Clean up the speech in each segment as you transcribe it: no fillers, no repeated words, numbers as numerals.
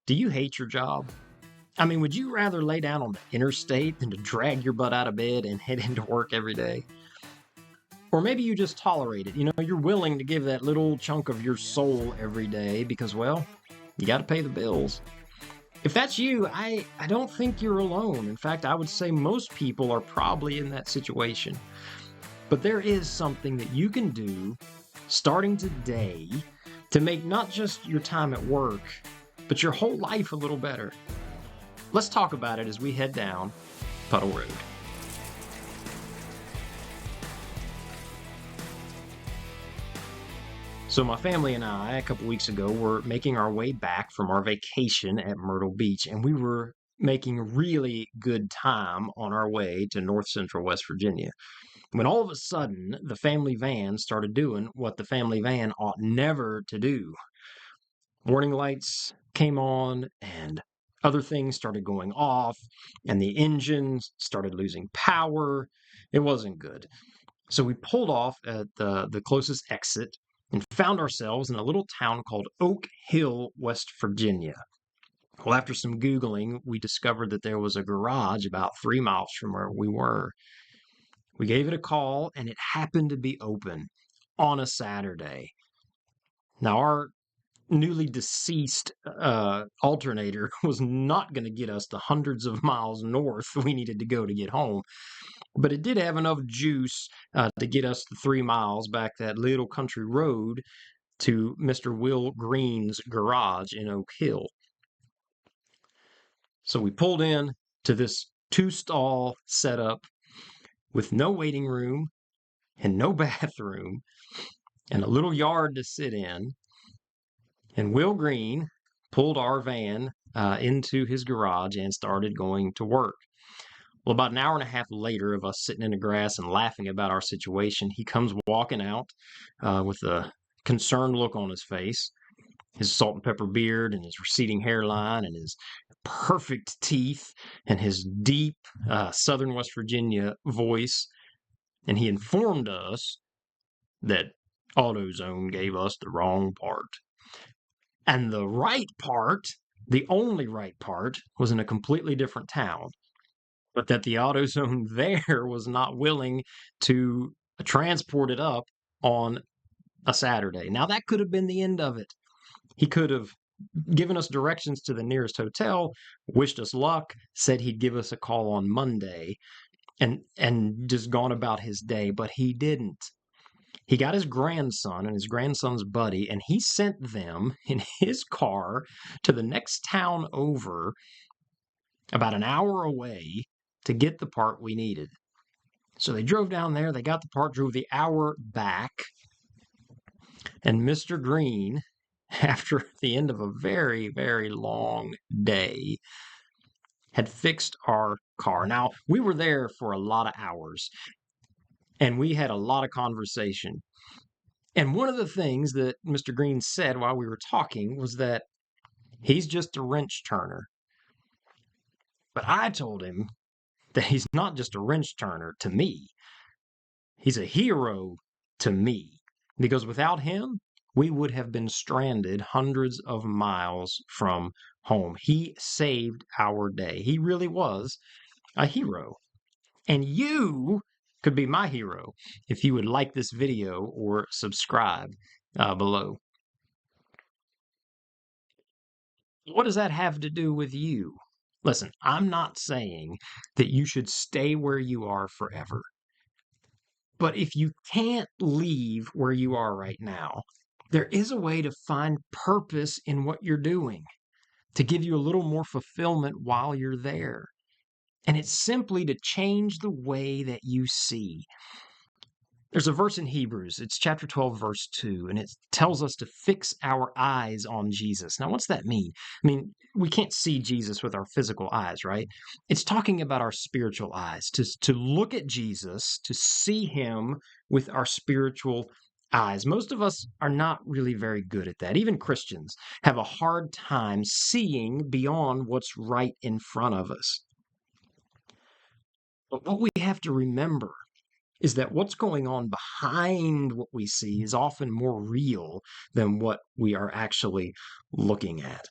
Do you hate your job? I mean, would you rather lay down on the interstate than to drag your butt out of bed and head into work every day? Or maybe you just tolerate it. You're willing to give that little chunk of your soul every day because, well, you got to pay the bills. If that's you, I don't think you're alone. In fact, I would say most people are probably in that situation. But there is something that you can do starting today to make not just your time at work, but your whole life a little better. Let's talk about it as we head down Puddle Road. So my family and I, a couple weeks ago, were making our way back from our vacation at Myrtle Beach, and we were making really good time on our way to north central West Virginia. When all of a sudden, the family van started doing what the family van ought never to do. Warning lights came on, and other things started going off, and the engine started losing power. It wasn't good. So we pulled off at the closest exit and found ourselves in a little town called Oak Hill, West Virginia. Well, after some Googling, we discovered that there was a garage about 3 miles from where we were. We gave it a call, and it happened to be open on a Saturday. Now, our newly deceased alternator was not going to get us the hundreds of miles north we needed to go to get home, but it did have enough juice to get us the 3 miles back that little country road to Mr. Will Green's garage in Oak Hill. So we pulled in to this 2-stall setup with no waiting room and no bathroom and a little yard to sit in. And Will Green pulled our van into his garage and started going to work. Well, about an hour and a half later of us sitting in the grass and laughing about our situation, he comes walking out with a concerned look on his face, his salt and pepper beard and his receding hairline and his perfect teeth and his deep Southern West Virginia voice. And he informed us that AutoZone gave us the wrong part. And the right part, the only right part, was in a completely different town. But that the AutoZone there was not willing to transport it up on a Saturday. Now, that could have been the end of it. He could have given us directions to the nearest hotel, wished us luck, said he'd give us a call on Monday, and just gone about his day, but he didn't. He got his grandson and his grandson's buddy, and he sent them in his car to the next town over, about an hour away, to get the part we needed. So they drove down there, they got the part, drove the hour back, and Mr. Green, after the end of a very, very long day, had fixed our car. Now, we were there for a lot of hours, and we had a lot of conversation. And one of the things that Mr. Green said while we were talking was that he's just a wrench turner. But I told him that he's not just a wrench turner to me. He's a hero to me, because without him, we would have been stranded hundreds of miles from home. He saved our day. He really was a hero. And you could be my hero if you would like this video or subscribe below. What does that have to do with you? Listen, I'm not saying that you should stay where you are forever. But if you can't leave where you are right now, there is a way to find purpose in what you're doing, to give you a little more fulfillment while you're there. And it's simply to change the way that you see. There's a verse in Hebrews, it's chapter 12, verse 2, and it tells us to fix our eyes on Jesus. Now, what's that mean? I mean, we can't see Jesus with our physical eyes, right? It's talking about our spiritual eyes, to look at Jesus, to see him with our spiritual eyes. Most of us are not really very good at that. Even Christians have a hard time seeing beyond what's right in front of us. But what we have to remember is that what's going on behind what we see is often more real than what we are actually looking at.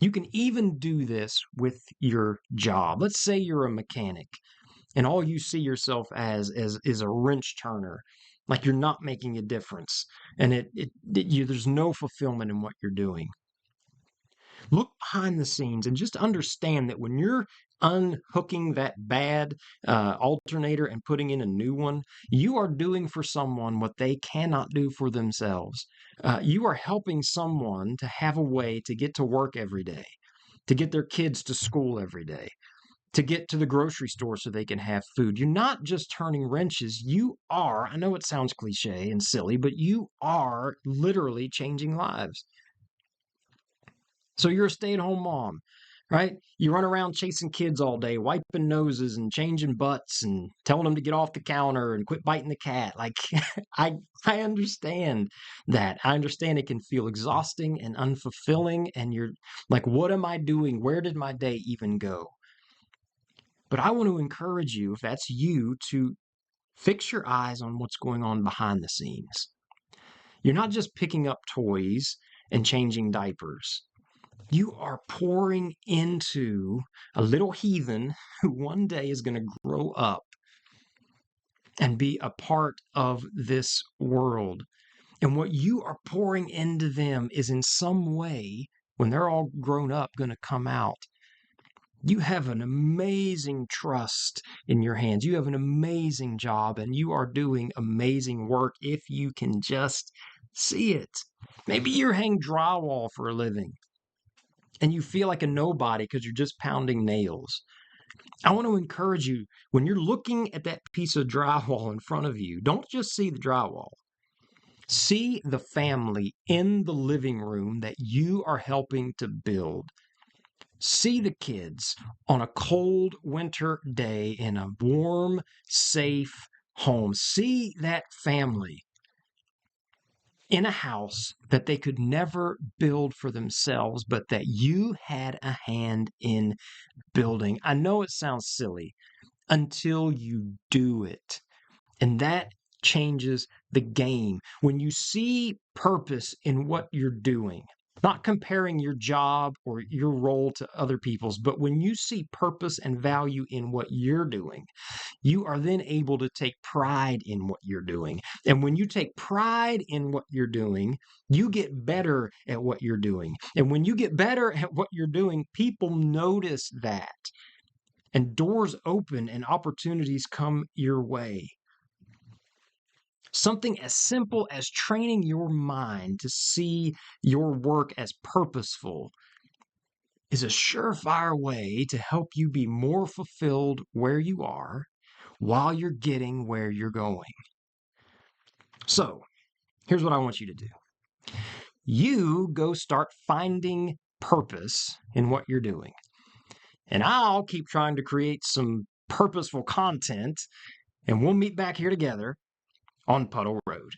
You can even do this with your job. Let's say you're a mechanic and all you see yourself as is a wrench turner, like you're not making a difference, and there's no fulfillment in what you're doing. Look behind the scenes and just understand that when you're unhooking that bad alternator and putting in a new one, you are doing for someone what they cannot do for themselves. You are helping someone to have a way to get to work every day, to get their kids to school every day, to get to the grocery store so they can have food. You're not just turning wrenches. You are, I know it sounds cliche and silly, but you are literally changing lives. So you're a stay-at-home mom, right? You run around chasing kids all day, wiping noses and changing butts and telling them to get off the counter and quit biting the cat. Like I I understand that. I understand it can feel exhausting and unfulfilling and you're like, what am I doing? Where did my day even go? But I want to encourage you, if that's you, to fix your eyes on what's going on behind the scenes. You're not just picking up toys and changing diapers. You are pouring into a little heathen who one day is going to grow up and be a part of this world. And what you are pouring into them is in some way, when they're all grown up, going to come out. You have an amazing trust in your hands. You have an amazing job, and you are doing amazing work if you can just see it. Maybe you're hanging drywall for a living and you feel like a nobody because you're just pounding nails. I want to encourage you when you're looking at that piece of drywall in front of you, don't just see the drywall. See the family in the living room that you are helping to build. See the kids on a cold winter day in a warm, safe home. See that family in a house that they could never build for themselves, but that you had a hand in building. I know it sounds silly until you do it. And that changes the game. When you see purpose in what you're doing, not comparing your job or your role to other people's, but when you see purpose and value in what you're doing, you are then able to take pride in what you're doing. And when you take pride in what you're doing, you get better at what you're doing. And when you get better at what you're doing, people notice that. And doors open and opportunities come your way. Something as simple as training your mind to see your work as purposeful is a surefire way to help you be more fulfilled where you are while you're getting where you're going. So, here's what I want you to do. You go start finding purpose in what you're doing. And I'll keep trying to create some purposeful content, and we'll meet back here together on Puddle Road.